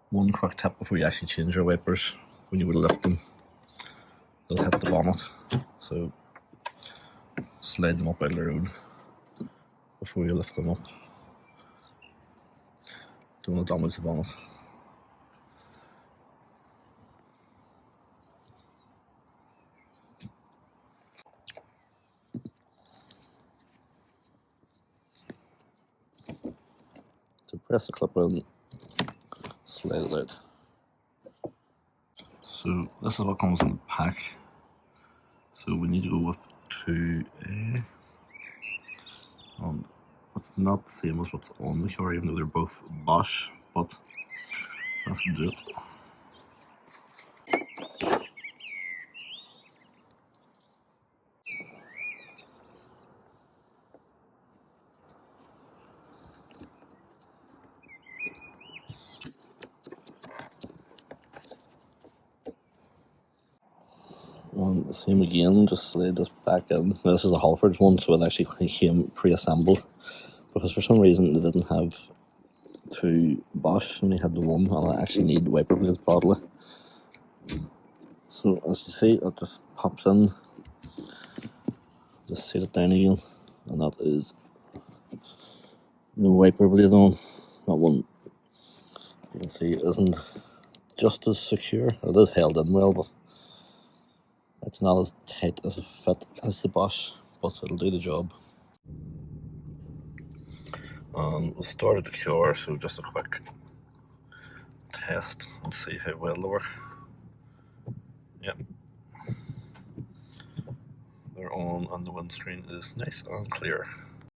One quick tip before you actually change your wipers: when you would lift them, they'll hit the bonnet, so slide them up out of the road before you lift them up. Don't want to damage the bonnet. So press the clip in, slide it out. So this is what comes in the pack. So we need to go with 2A. It's not the same as what's on the car, even though they're both Bosch, but let's do it. And same again, just slide this back in. Now, this is a Halfords one, so it actually came pre-assembled, because for some reason they didn't have 2 Bosch, only had the one, and I actually need wiper blades badly. So as you see, it just pops in, just set it down again, and that is the wiper blade on. That one, you can see, isn't just as secure. It is held in well, but it's not as tight as a fit as the Bosch, but it'll do the job. We'll start at the car, so just a quick test and see how well they work. Yep, they're on and the windscreen is nice and clear.